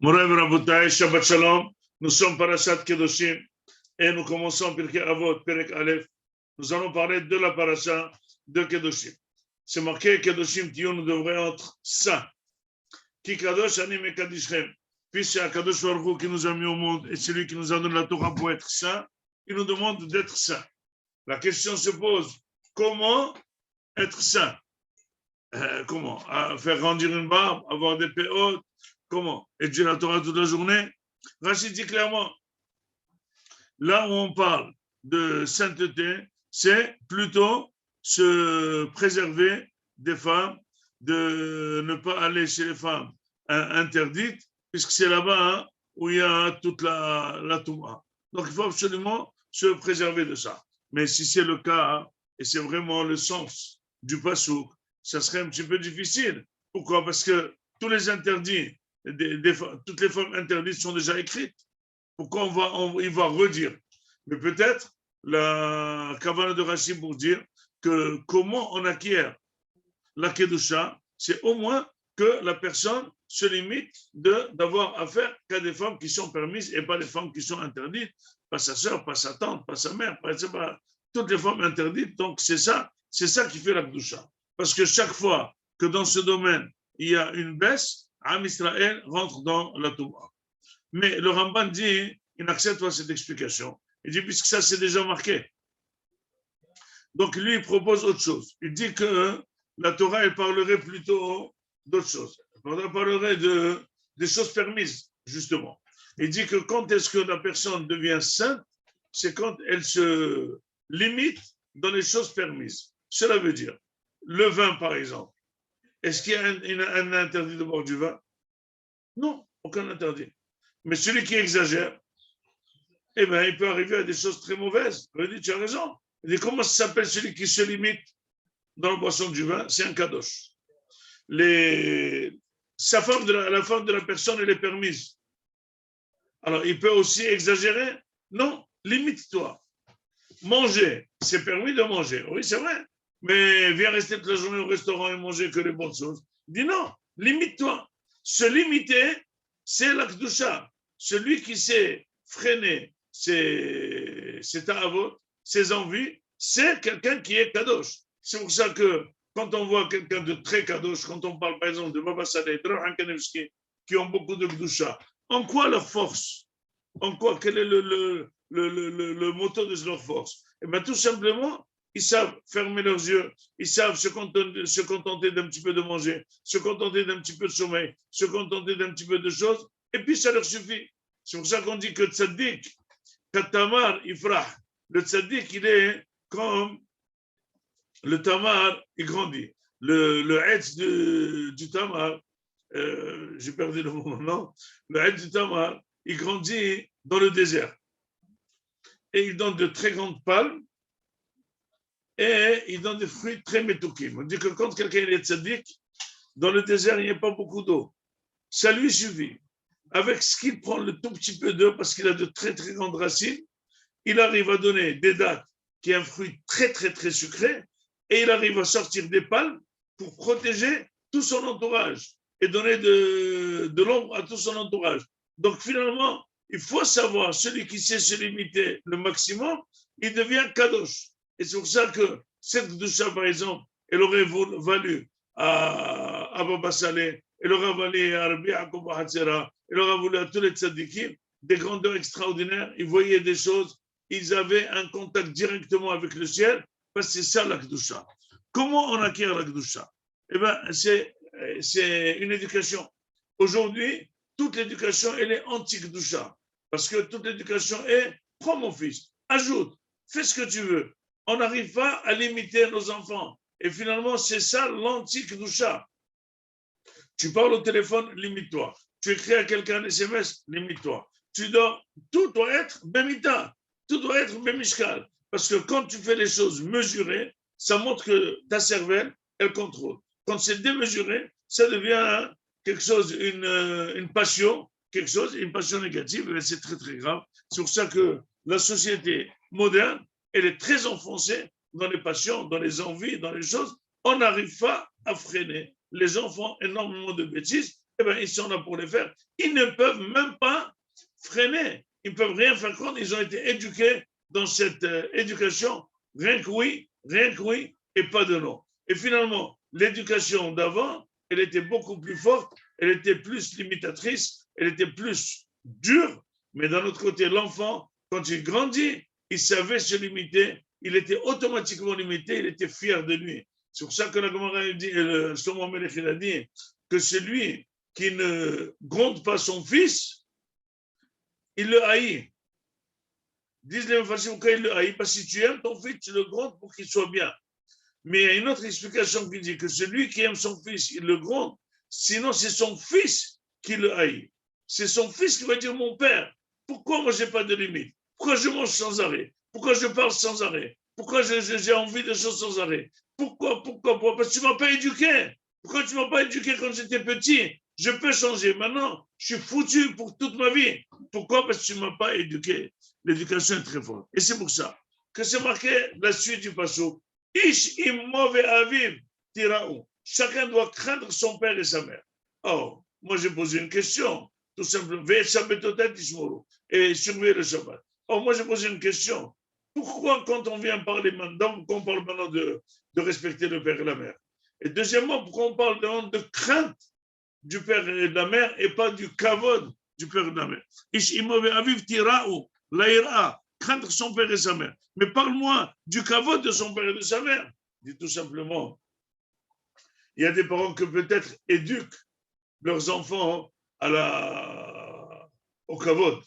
Moray Rabotai, Shabbat Shalom. Nous sommes Parashat Kedoshim et nous commençons Pirkei Avot, Perek Aleph. Nous allons parler de la Parashat de Kedoshim. C'est marqué Kedoshim Tiyun, nous devrions être saints. Ki Kadosh Ani Mekadishrem. Puisque c'est Kadosh Baruch Hu qui nous a mis au monde et c'est lui qui nous a donné la Torah pour être saints, il nous demande d'être saints. La question se pose, comment être saint? Comment? Faire grandir une barbe, avoir des péotes? Comment? Étudier la Torah toute la journée? Rachid dit clairement, là où on parle de sainteté, c'est plutôt se préserver des femmes, de ne pas aller chez les femmes interdites, puisque c'est là-bas où il y a toute la Touma. Donc il faut absolument se préserver de ça. Mais si c'est le cas, et c'est vraiment le sens du pasouk, ça serait un petit peu difficile. Pourquoi? Parce que tous les interdits, toutes les femmes interdites sont déjà écrites. Pourquoi il va redire? Mais peut-être la Kavanah de Rachid pour dire que comment on acquiert la Kedusha, c'est au moins que la personne se limite d'avoir affaire qu'à des femmes qui sont permises et pas des femmes qui sont interdites, pas sa soeur, pas sa tante, pas sa mère, pas toutes les femmes interdites. Donc c'est ça qui fait la Kedusha. Parce que chaque fois que dans ce domaine il y a une baisse, Am Israël rentre dans la Touma. Mais le Ramban dit, il n'accepte pas cette explication. Il dit, puisque ça c'est déjà marqué. Donc lui, il propose autre chose. Il dit que la Torah, elle parlerait plutôt d'autre chose. Elle parlerait des choses permises, justement. Il dit que quand est-ce que la personne devient sainte, c'est quand elle se limite dans les choses permises. Cela veut dire, le vin, par exemple. Est-ce qu'il y a un interdit de boire du vin? Non, aucun interdit. Mais celui qui exagère, eh bien, il peut arriver à des choses très mauvaises. Il dit, tu as raison. Il dit, comment ça s'appelle celui qui se limite dans la boisson du vin? C'est un kadosh. La femme de la personne, elle est permise. Alors, il peut aussi exagérer? Non, limite-toi. Manger, c'est permis de manger. Oui, c'est vrai. Mais viens rester toute la journée au restaurant et manger que les bonnes choses. Il dit non, limite-toi. Se limiter, c'est la kedusha. Celui qui sait freiner ses ta'avot, ses envies, c'est quelqu'un qui est kadosh. C'est pour ça que quand on voit quelqu'un de très kadosh, quand on parle par exemple de Baba Saleh, de Rahan Kanevski, qui ont beaucoup de kedusha, en quoi leur force? En quoi? Quel est le moteur de leur force? Eh bien, tout simplement, ils savent fermer leurs yeux, ils savent se contenter d'un petit peu de manger, se contenter d'un petit peu de sommeil, se contenter d'un petit peu de choses, et puis ça leur suffit. C'est pour ça qu'on dit que tzaddik, katamar ifrah, le tzaddik, il est comme le tamar, il grandit. Le hetz du tamar, j'ai perdu le mot maintenant, le hetz du tamar, il grandit dans le désert. Et il donne de très grandes palmes et il donne des fruits très métoukim. On dit que quand quelqu'un est tzaddik, dans le désert, il n'y a pas beaucoup d'eau. Ça lui suffit. Avec ce qu'il prend le tout petit peu d'eau, parce qu'il a de très très grandes racines, il arrive à donner des dattes, qui est un fruit très très très sucré, et il arrive à sortir des palmes pour protéger tout son entourage et donner de l'ombre à tout son entourage. Donc finalement, il faut savoir, celui qui sait se limiter le maximum, il devient kadosh. Et c'est pour ça que cette doucha, par exemple, elle aurait valu à Baba Saleh, elle aurait valu à Rabbi Yaakov Hatzera, elle aurait valu à tous les tzadikim, des grandeurs extraordinaires. Ils voyaient des choses, ils avaient un contact directement avec le ciel, parce que c'est ça la kedusha. Comment on acquiert la kedusha? Eh bien, c'est une éducation. Aujourd'hui, toute l'éducation, elle est anti-kedusha. Parce que toute l'éducation est, prends mon fils, ajoute, fais ce que tu veux. On n'arrive pas à limiter nos enfants. Et finalement, c'est ça l'anti-kedusha. Tu parles au téléphone, limite-toi. Tu écris à quelqu'un un SMS, limite-toi. Tu dors, tout doit être bemita, tout doit être bemishkal. Parce que quand tu fais les choses mesurées, ça montre que ta cervelle, elle contrôle. Quand c'est démesuré, ça devient quelque chose, une passion, une passion négative, et c'est très très grave. C'est pour ça que la société moderne, elle est très enfoncée dans les passions, dans les envies, dans les choses. On n'arrive pas à freiner. Les gens font énormément de bêtises eh bien, ils sont là pour les faire. Ils ne peuvent même pas freiner. Ils ne peuvent rien faire contre. Ils ont été éduqués dans cette éducation. Rien que oui, et pas de non. Et finalement, l'éducation d'avant, elle était beaucoup plus forte, elle était plus limitatrice, elle était plus dure. Mais d'un autre côté, l'enfant, quand il grandit, il savait se limiter, il était automatiquement limité, il était fier de lui. C'est pour ça que la Gemara dit, Shlomo Amelech a dit que celui qui ne gronde pas son fils, il le haït. Disent les Mepharshim pourquoi il le haït, parce que si tu aimes ton fils, tu le grondes pour qu'il soit bien. Mais il y a une autre explication qui dit que celui qui aime son fils, il le gronde, sinon c'est son fils qui le haït. C'est son fils qui va dire, mon père, pourquoi moi je n'ai pas de limite? Pourquoi je mange sans arrêt? Pourquoi je parle sans arrêt? Pourquoi j'ai envie de choses sans arrêt? Pourquoi? Parce que tu ne m'as pas éduqué. Pourquoi tu ne m'as pas éduqué quand j'étais petit? Je peux changer. Maintenant, je suis foutu pour toute ma vie. Pourquoi? Parce que tu ne m'as pas éduqué. L'éducation est très forte. Et c'est pour ça que c'est marqué la suite du passage. Ish immo ve'aviv tiraou. Chacun doit craindre son père et sa mère. Or, moi j'ai posé une question, tout simplement. Et surveiller le Shabbat. Or, moi j'ai posé une question. Pourquoi quand on vient parler maintenant, qu'on parle maintenant de respecter le père et la mère? Et deuxièmement, pourquoi on parle maintenant de crainte du père et de la mère et pas du kavod du père et de la mère? Ish immo ve'aviv tiraou. L'aïra, craindre son père et sa mère. Mais parle-moi du kavod de son père et de sa mère. Dis tout simplement, il y a des parents qui peut-être éduquent leurs enfants au kavod.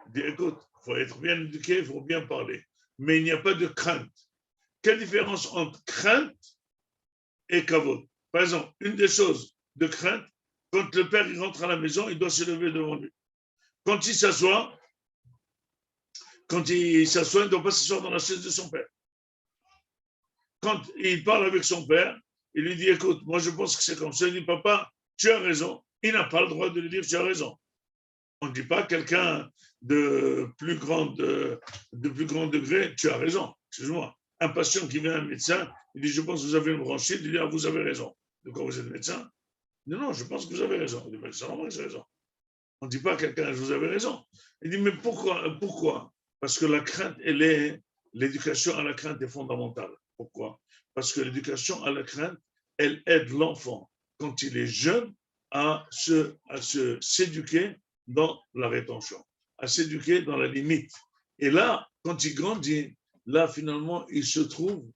Dis, écoute, il faut être bien éduqué, il faut bien parler. Mais il n'y a pas de crainte. Quelle différence entre crainte et kavod? Par exemple, une des choses de crainte, quand le père il rentre à la maison, il doit se lever devant lui. Quand il s'assoit, il ne doit pas s'asseoir dans la chaise de son père. Quand il parle avec son père, il lui dit, écoute, moi je pense que c'est comme ça. Il dit, papa, tu as raison. Il n'a pas le droit de lui dire, tu as raison. On ne dit pas à quelqu'un de plus grand degré, tu as raison. Excuse-moi. Un patient qui vient à un médecin, il dit, je pense que vous avez une bronchite. Il dit, ah, vous avez raison. De quoi vous êtes médecin? Il dit, non, je pense que vous avez raison. Il dit, mais c'est normal que j'ai raison. On ne dit pas à quelqu'un, je vous avais raison. Il dit, mais pourquoi? Parce que la crainte, l'éducation à la crainte est fondamentale. Pourquoi? Parce que l'éducation à la crainte, elle aide l'enfant, quand il est jeune, à s'éduquer dans la rétention, à s'éduquer dans la limite. Et là, quand il grandit, là, finalement, il se trouve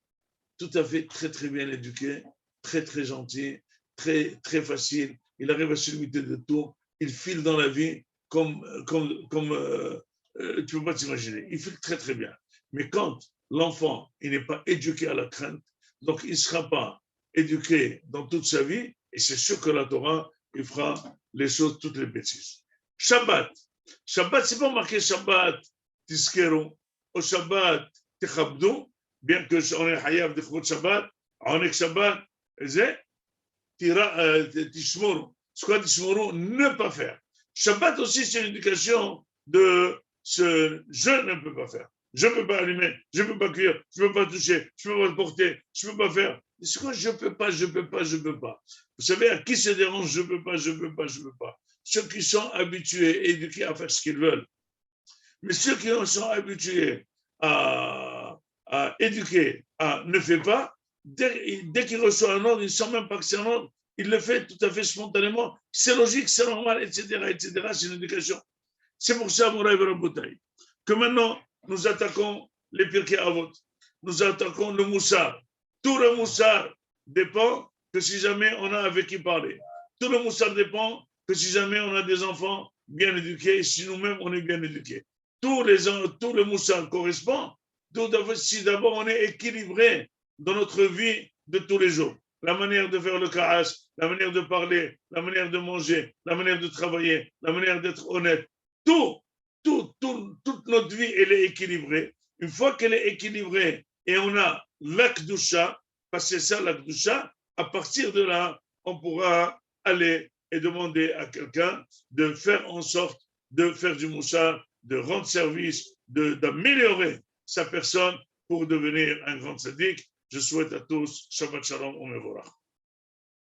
tout à fait très, très bien éduqué, très, très gentil, très, très facile. Il arrive à se limiter de tout. Il file dans la vie comme tu ne peux pas t'imaginer. Il file très, très bien. Mais quand l'enfant il n'est pas éduqué à la crainte, donc il ne sera pas éduqué dans toute sa vie, et c'est sûr que la Torah, il fera les choses, toutes les bêtises. Shabbat. Shabbat, c'est pas marqué Shabbat, Tiskeru, au Shabbat, Techabdou, bien que on est hayav de Shabbat, on est Shabbat, c'est Tishmoru. Ce qu'on Tishmoru, ne pas faire. Shabbat aussi, c'est une éducation de ce je ne peux pas faire. Je ne peux pas allumer, je ne peux pas cuire, je ne peux pas toucher, je ne peux pas porter, je ne peux pas faire. C'est quoi je ne peux pas, je ne peux pas, je ne peux pas. Vous savez, à qui se dérange, je ne peux pas, je ne peux pas, je ne peux pas. Ceux qui sont habitués, éduqués à faire ce qu'ils veulent. Mais ceux qui sont habitués à éduquer, à ne fait pas, dès qu'il reçoit un ordre, il ne sent même pas que c'est un ordre, il le fait tout à fait spontanément. C'est logique, c'est normal, etc., etc. C'est une éducation. C'est pour ça, Mouraï Raboutaï, que maintenant, nous attaquons les Pirkei Avot, nous attaquons le Moussar. Tout le Moussar dépend que si jamais on a avec qui parler. Tout le Moussar dépend que si jamais on a des enfants bien éduqués, et si nous-mêmes on est bien éduqués. Tout le Moussar correspond si d'abord on est équilibré dans notre vie de tous les jours. La manière de faire le karas, la manière de parler, la manière de manger, la manière de travailler, la manière d'être honnête. Toute notre vie, elle est équilibrée. Une fois qu'elle est équilibrée et on a l'akdusha, parce que c'est ça l'akdusha, à partir de là, on pourra aller et demander à quelqu'un de faire en sorte de faire du moussar, de rendre service, d'améliorer sa personne pour devenir un grand tzaddik. Je souhaite à tous Shabbat Shalom, Omer Vorach.